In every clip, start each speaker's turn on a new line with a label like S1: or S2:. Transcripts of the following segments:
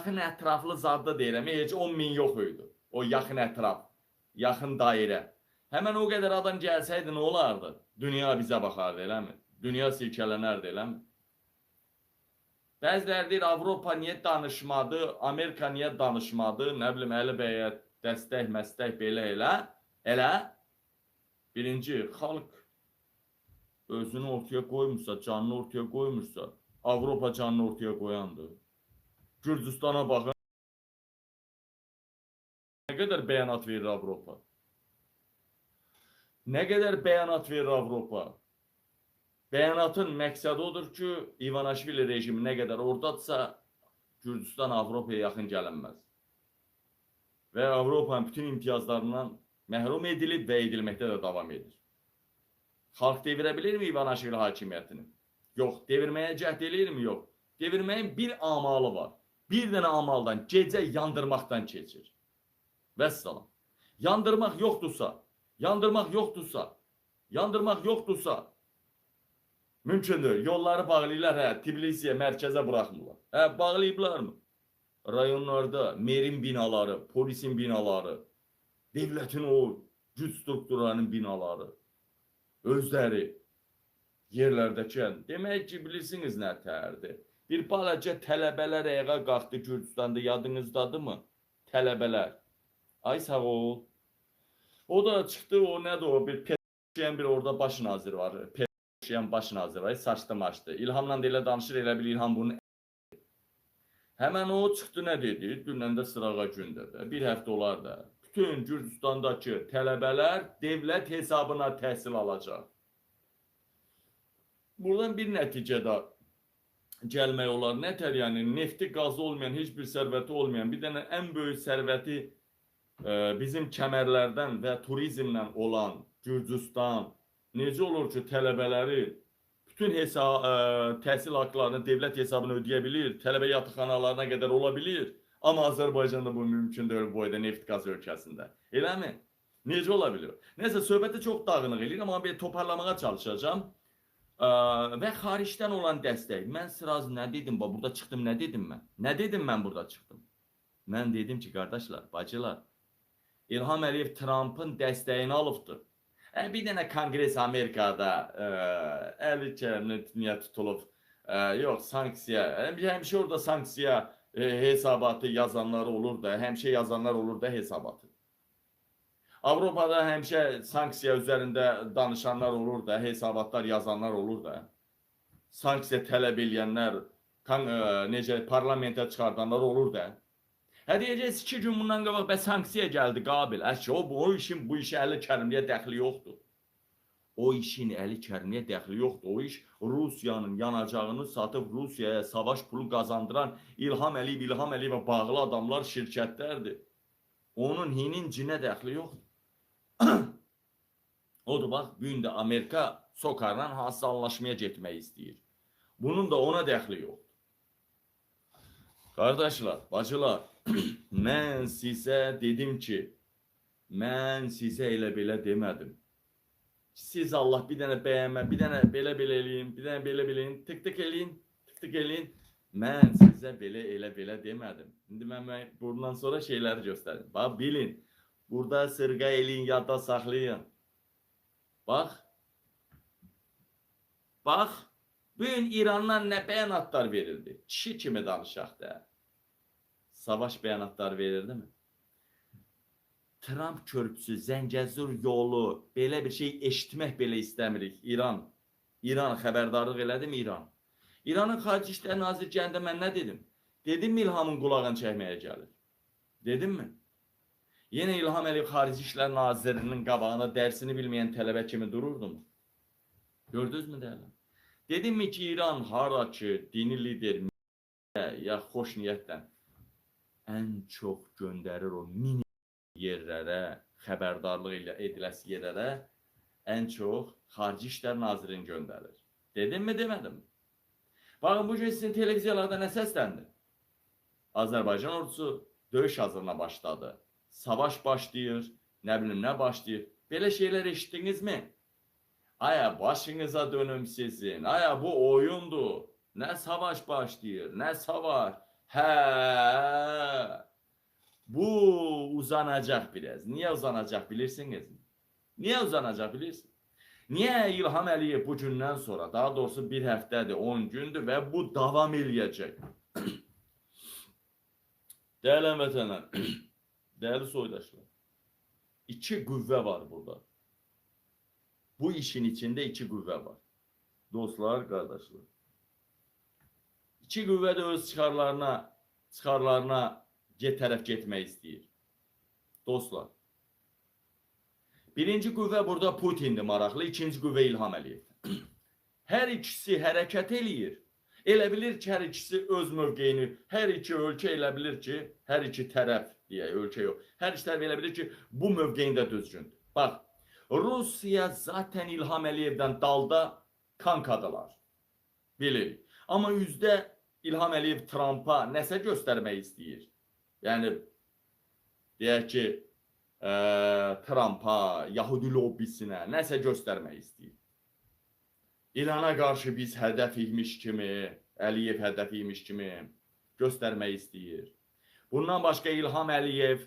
S1: yaxın ətraflı zadda deyirəm, heç 10.000 yox idi. O yaxın ətraf, yaxın dairə. Həmən o qədər adam gəlsəydi nə olardı? Dünya bizə baxardı, eləmi? Dünya silkələnərdi, eləmi? Bəziləri deyir, Avropa niyə danışmadı, Amerika niyə danışmadı, nə bilim, Əli bəyə dəstək, məstək belə elə. Birinci, xalq özünü ortaya qoymursa, canını ortaya qoymursa, Avropa canını ortaya qoyandı. Gürcüstana baxın, nə qədər bəyanat verir Avropa? Nə qədər bəyanat verir Avropa? Bəyanatın məqsədi odur ki, İvanişvili rejimi nə qədər ordadırsa, Gürcüstan Avropaya yaxın gəlinməz. Və Avropanın bütün imtiyazlarından məhrum edilib və edilməkdə də davam edir. Xalq devirə bilirmi İvanişvili hakimiyyətini? Yox. Devirməyə cəhd eləyirmi? Yox. Devirməyin bir amalı var. Bir dənə amaldan, gecə yandırmaqdan keçir. Vəssalam. Yandırmaq yoxdursa, mümkündür. Yolları bağlayırlar, Tbilisiyə, mərkəzə buraxmırlar. Bağlayıblar mı? Rayonlarda merin binaları, polisin binaları, devlətin o güc strukturlarının binaları, özləri yerlərdəkən. Demək ki, bilirsiniz nə tərdir? Bir balaca tələbələr ayağa qalxdı Gürcüstanda, yadınızdadır mı? Tələbələr. Ay sağ ol. O da çıxdı, o nədir o? Bir Peşeyen bir orada baş nazir var. Peşeyen baş nazir var. Saçdı maçdı. İlhamla da elə danışır, elə bil İlham bunu. Həmən o çıxdı nə dedi? Dünən də sırağa gündədir. Bir həftə olar da. Bütün Gürcüstandakı tələbələr devlət hesabına təhsil alacaq. Buradan bir nəticədə gəlmək olar. Nətər yəni nefti, qazı olmayan, heç bir sərvəti olmayan, bir dənə ən böyük sərvəti bizim kəmərlərdən və turizmlə olan Gürcüstan necə olur ki, tələbələri bütün təhsil haqlarını devlət hesabına ödəyə bilir, tələbə yatıxanalarına qədər ola bilir. Amma Azərbaycanda bu mümkün deyil boyda neft qaz ölkəsində. Eləmi? Necə ola bilir? Nəsə, söhbəti çox dağınıq eləyir, amma bir toparlamağa çalışacağım. Və xaricdən olan dəstək. Mən sıraz nə dedim? Burada çıxdım, nə dedim mən? Nə dedim mən burada çıxdım? Mən dedim ki, qardaşlar, bacılar, İlham Əliyev Trump'ın dəstəyini alıbdır. Bir dənə Kongres Amerikada 50 kərəmlə tutulub. Yox, sanksiya. Həmişə orada sanksiya hesabatı yazanlar olur da, həmişə yazanlar olur da hesabatı. Avropada həmişə sanksiya üzərində danışanlar olur da, hesabatlar yazanlar olur da. Sanksiya tələb eləyənlər, necə parlamentə çıxardanlar olur da. Deyəcəksiniz 2 gün bundan qabaq sanksiya gəldi qabil. O işin bu işə Əli Kərimliyə dəxli yoxdur. O işin Əli Kərimliyə dəxli yoxdur. O iş Rusiyanın yanacağını satıb Rusiyaya savaş pulu qazandıran İlham Əliyevə bağlı adamlar, şirkətlərdir. Onun hinincinə dəxli yoxdur. Odur, bax, bu gün də Amerika Sokarla hansısa anlaşmaya getmək istəyir. Bunun da ona dəxli yoxdur. Qardaşlar, bacılar, mən sizə dedim ki, mən sizə elə belə demədim. Siz Allah bir dənə bəyənmə, bir dənə belə eləyin, bir dənə belə eləyin, tık eləyin. Mən sizə belə demədim. İndi mən bundan sonra şeyləri göstərim. Bax, bilin, burada sırğa eləyin, yadda saxlayın. Bax, bugün İrandan nə bəyanatlar verildi? Kişi kimi danışaq da. Savaş bəyanatları verildi mi? Trump körpüsü, Zəngəzur yolu, belə bir şey eşitmək belə istəmirik. İran xəbərdarlıq elədi mi İran? İranın Xarici İşlər Naziri gəndə mən nə dedim? Dedim mi İlhamın qulağını çəkməyə gəlir? Dedim mi? Yenə İlham Əliyev Xarici İşlər Nazirinin qabağına dərsini bilməyən tələbə kimi dururdu mu? Gördünüz mü dəyərlər? Dedim mi ki, İran hara ki, dini lider ya xoş niyyətdən ən çox göndərir o mini yerlərə, xəbərdarlıq ediləsi yerlərə ən çox Xarici İşlər Nazirini göndərir. Dedim mi, demədim mi? Baxın, bugün sizin televiziyalarda nə səsləndi? Azərbaycan ordusu döyüş hazırlığına başladı. Savaş başlayır, nə bilim nə başlayır. Belə şeylər eşitdiniz mi? Aya başınıza dönüm sizin. Aya bu oyundur. Nə savaş başlayır, nə savaş. Hə, bu uzanacaq biraz. Niyə uzanacaq bilirsiniz? Niyə uzanacaq bilirsiniz? Niyə İlham Əliyev bu gündən sonra, daha doğrusu bir həftədir, 10 gündür və bu davam eləyəcək? Değerli vətəndaşlar, değerli soydaşlar, iki qüvvə var burada. Bu işin içinde iki qüvvə var. Dostlar, qardaşlar. İki qüvvə də öz çıxarlarına tərəf getmək istəyir. Dostlar. Birinci qüvvə burada Putindir maraqlı, ikinci qüvvə İlham Əliyev. Hər ikisi hərəkət eləyir. Elə bilir ki, hər ikisi öz mövqeyini, hər iki ölkə elə bilir ki, hər iki tərəf deyək, ölkə yox. Hər iki tərəf elə bilir ki, bu mövqeyində düzgündür. Bax, Rusiya zaten İlham Əliyevdən dalda kankadalar. Bilirik. Amma üzdə İlham Əliyev Trump'a nəsə göstərmək istəyir. Yəni, deyək ki, Trump'a, Yahudi lobbisinə nəsə göstərmək istəyir. İrana qarşı biz hədəfiymiş kimi, Əliyev hədəfiymiş kimi göstərmək istəyir. Bundan başqa İlham Əliyev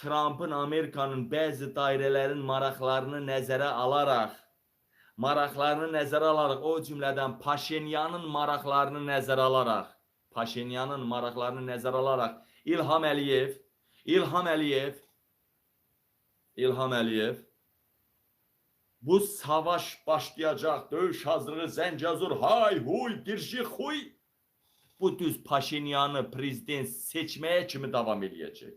S1: Trump'ın Amerikanın bəzi dairələrin maraqlarını nəzərə alaraq, o cümlədən Paşinyanın maraqlarını nəzərə alaraq, İlham Əliyev bu savaş başlayacaq, döyüş hazırlığı, Zəngəzur, hay, huy, dirşi, huy. Bu düz Paşinyanı prezident seçməyə kimi davam edəcək.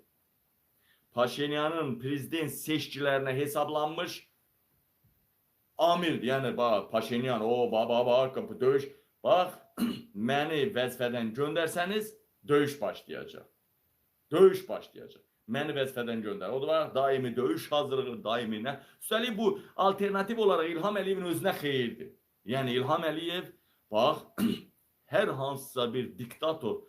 S1: Paşinyanın prezident seçkilərinə hesablanmış amildir. Yəni, bax, Paşinyan, döyüş, bax, məni vəzifədən göndərsəniz, döyüş başlayacaq. Məni vəzifədən göndər. O da var, daimi döyüş hazırlığı, daimi nə? Üstəlik bu alternativ olaraq İlham Əliyevin özünə xeyirdir. Yəni İlham Əliyev, bax, hər hansısa bir diktator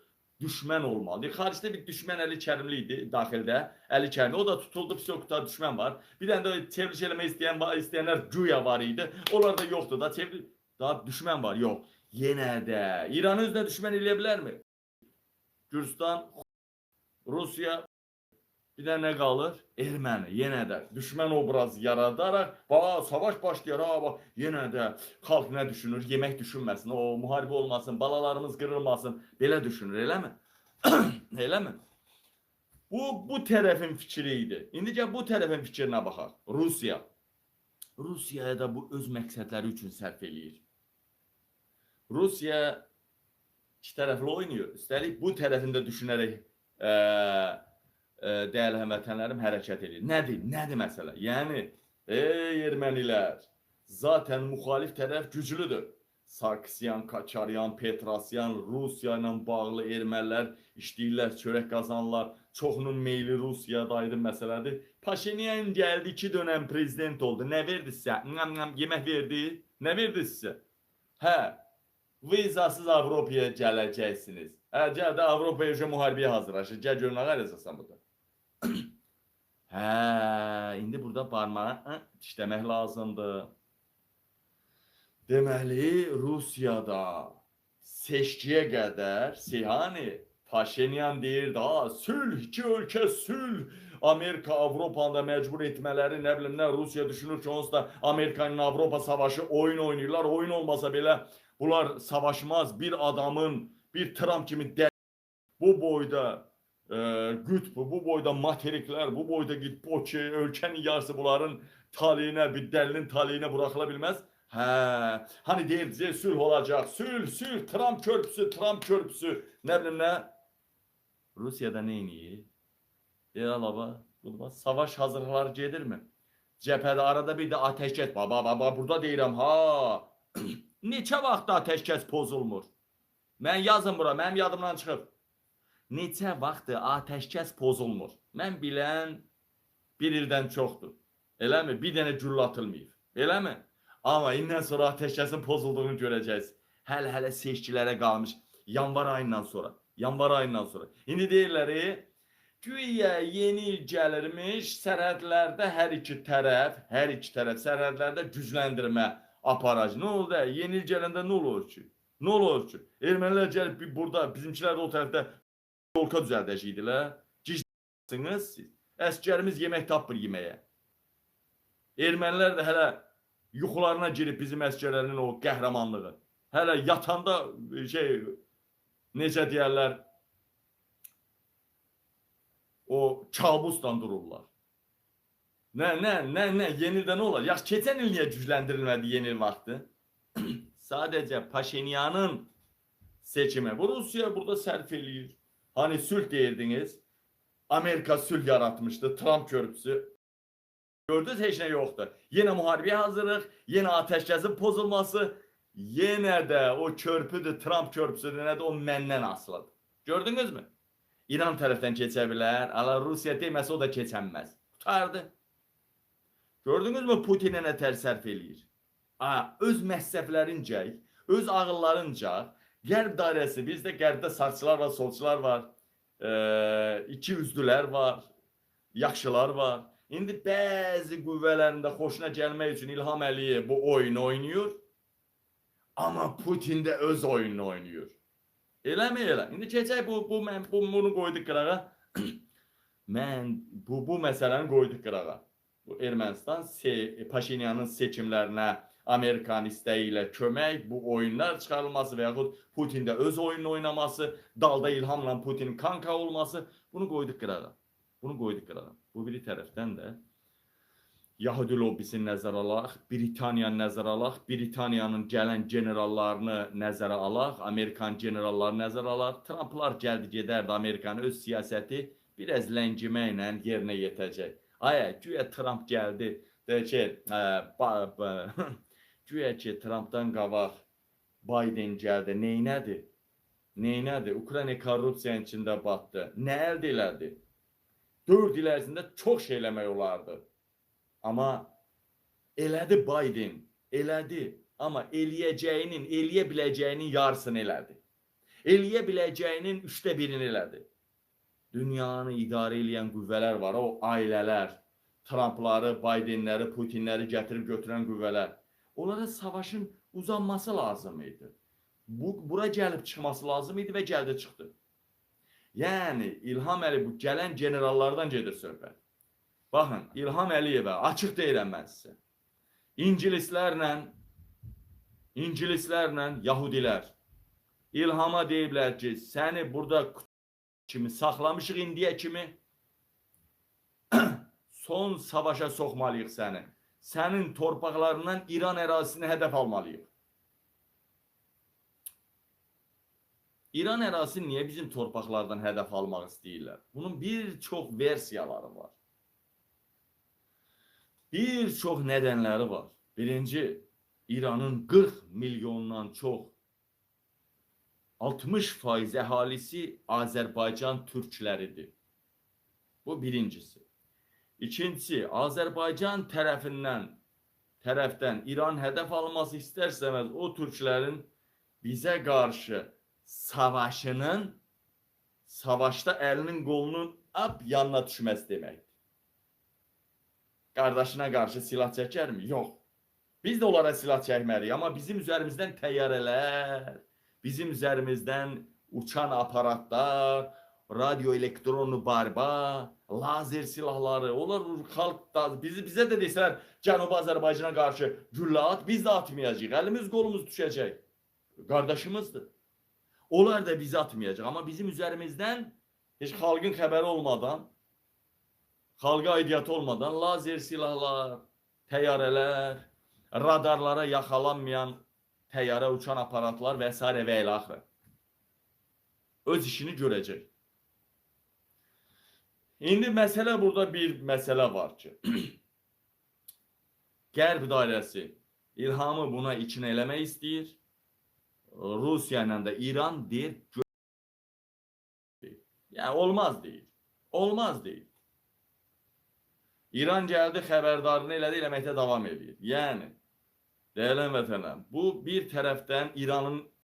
S1: düşmən olmalıdır. Xaricdə bir düşmən Əli Kərimli idi, daxildə Əli Kərimi. O da tutuldu, psixokta düşmən var. Bir dənə də çevriliş eləmək istəyənlər güya var idi. Onlar da yoxdur da, daha düşmən var, yox. Yenə də İran özünə düşmən eləyə bilərmi? Gürcistan, Rusiya, bir də nə qalır? Erməni, yenə də düşmən obraz yaradaraq, savaş başlayar, yenə də xalq nə düşünür? Yemək düşünməsin, müharibə olmasın, balalarımız qırılmasın, belə düşünür, eləmi? Eləmi? Bu tərəfin fikri idi. İndi gəl bu tərəfin fikrinə baxaq. Rusiyaya da bu öz məqsədləri üçün sərf eləyir. Rusiya iki tərəfli oynayır. Üstəlik bu tərəfində düşünərək dəyərli həmvətənlərim hərəkət edir. Nədir məsələ? Yəni, ermənilər, zaten müxalif tərəf güclüdür. Sarkisyan, Kaçaryan, Petrosyan, Rusiya ilə bağlı ermənilər işləyirlər, çörək qazanırlar. Çoxunun meyli Rusiyada aydın məsələdir. Paşinyan gəldi, 2 dönəm prezident oldu. Nə verdi sizə? Yemək verdi. Nə verdi sizə? Hə, vizasız Avropaya gələcəksiniz. Gəl də Avropaya müharibəyə hazırlaşır. Gəl görün, nə qarəzəsən burada? Hə, indi burada barmağı işləmək lazımdır. Deməli, Rusiyada seçkiyə qədər Paşinyan deyir da, sülh, iki ölkə sülh. Amerika, Avropanı da məcbur etmələri, nə bilim nə, Rusiya düşünür ki, onsuz da Amerikanın Avropa savaşı oyun oynayırlar. Oyun olmasa belə bunlar savaşmaz. Bir adamın, bir Trump kimi bu boyda qütb, bu boyda materiklər, bu boyda Poçi, ölkənin yarısı bunların taleyinə, bir dəlinin taleyinə buraxıla bilməz. Hə, hani deyir, sülh olacaq, sülh, Trump körpüsü, nə bilim nə. Rusiyada nə iniyir? Savaş hazırlıqları gedirmi? Cəbhədə arada bir də ateşkəs, burada deyirəm, neçə vaxt ateşkəs pozulmur? Mən yazın bura, mənim yadımdan çıxıb. Neçə vaxtı ateşkəs pozulmur? Mən bilən bir ildən çoxdur. Eləmi? Bir dənə güllə atılmayıb. Eləmi? Amma indən sonra ateşkəsin pozulduğunu görəcəyiz. Hələ seçkilərə qalmış. Yanvar ayından sonra. İndi deyirlər, güya yeni il gəlirmiş, sərhədlərdə hər iki tərəf sərhədlərdə gücləndirmə aparacaq. Nə oldu? Yeni il gələndə nə olur ki? Ermənilər gəlib burada, bizimkilər də o tərəfdə yolka düzəldəcəkdilər. Gicdsiniz siz. Əskərimiz yemək tapmır yeməyə. Ermənilər də hələ yuxularına girib bizim əskərlərin o qəhrəmanlığı. Hələ yatanda necə deyərlər, o kabusdan dururlar. Yenildə nə olar? Yaxşı, keçən il niyə gücləndirilmədi yeni il vaxtı? Sadəcə Paşinyanın seçimi. Bu Rusiya burada sərf eləyir. Hani sülh deyirdiniz. Amerika sülh yaratmışdı. Trump körpüsü. Gördünüz, heç nə yoxdur. Yenə müharibəyə hazırlıq, yenə ateşkəsin pozulması, yenə də o körpüdür, Trump körpüsüdür, nə də o məndən asılıdır. Gördünüz mü? İran tərəfdən keçə bilər, Rusiya deməsə o da keçənməz. Tutardı. Gördünüz mü Putinə nə tər sərf eləyir? Öz məhzəblərincə, öz ağıllarınca, qərb dairəsi, bizdə qərbdə sağçılar var, solçular var, iki üzdülər var, yaxşılar var. İndi bəzi qüvvələrində xoşuna gəlmək üçün İlham Əliyev bu oyunu oynayır. Amma Putin də öz oyununu oynayır. Eləmi elə? İndi keçək bunu qoyduq qırağa. Bu məsələni qoyduq qırağa. Bu Ermənistan Paşinyanın seçimlərinə Amerikanın istəyi ilə kömək, bu oyunlar çıxarılması və yaxud Putin də öz oyununu oynaması, dalda İlhamla Putinin kanka olması, bunu qoyduq qırağa. Bunu qoyduq qırağa. Bu biri tərəfdən də Yahudi lobbisini nəzərə alaq, Britaniyanı nəzərə alaq, Britaniyanın gələn generallarını nəzərə alaq, Amerikan generallarını nəzərə alaq. Trumplar gəldi gedərdi, Amerikanın öz siyasəti biraz ləngiməklə yerinə yetəcək. Güya Trump gəldi, güya ki Trumpdan qabaq Biden gəldi, neynədi? Neynədi? Ukrayna korrupsiyanın içində batdı. Nə əldə elədi? 4 il ərzində çox şey eləmək olardı. Amma elədi Biden, elədi. Amma eləyəcəyinin, eləyə biləcəyinin yarısını elədi. Eləyə biləcəyinin 1/3-ni elədi. Dünyanı idarə edən qüvvələr var, o ailələr, Trumpları, Bidenləri, Putinləri gətirib götürən qüvvələr. Onlara savaşın uzanması lazım idi. Bura gəlib çıxması lazım idi və gəldi çıxdı. Yəni İlham Əliyev bu gələn generallardan gedir söhbət. Baxın, İlham Əliyevə açıq deyirəm mən sizə. İngilislərlə Yahudilər İlhama deyiblər ki, səni burada kimi saxlamışıq indiyə kimi, son savaşa soxmalıyıq səni. Sənin torpaqlarından İran ərazisini hədəf almalıyıq. İran ərazisi niyə bizim torpaqlardan hədəf almaq istəyirlər? Bunun bir çox versiyaları var. Bir çox nədənləri var. Birinci, İranın 40 milyondan çox 60% əhalisi Azərbaycan türkləridir. Bu birincisi. İkincisi, Azərbaycan tərəfdən İran hədəf alması istərsəməz o türklərin bizə qarşı savaşda əlinin qolunun yanına düşməsi deməkdir. Qardaşına qarşı silah çəkərmi? Yox. Biz də onlara silah çəkməliyik, amma bizim üzərimizdən təyyarələr, bizim üzərimizdən uçan aparatlar, radyo elektronu barba, lazer silahları, onlar xalq bizə də desələr Cənubi Azərbaycana qarşı güllə at, biz də atmayacağıq. Əlimiz qolumuz düşəcək. Qardaşımızdır. Onlar da bizi atmayacaq, amma bizim üzərimizdən heç xalqın xəbəri olmadan, xalqa aidiyyatı olmadan lazer silahlar, təyyarələr, radarlara yaxalanmayan təyyarə uçan aparatlar və s. və ilə axırı. Öz işini görəcək. İndi burada bir məsələ var ki, Qərb dairəsi İlhamı buna içine eləmək istəyir. Rusiya ilə də İran deyir, yəni olmaz deyir. Olmaz deyir. İran gəldi, xəbərdarını elədi, eləməkdə davam edir. Yəni, dəyərli vətəndaşlar, bu bir tərəfdən İranın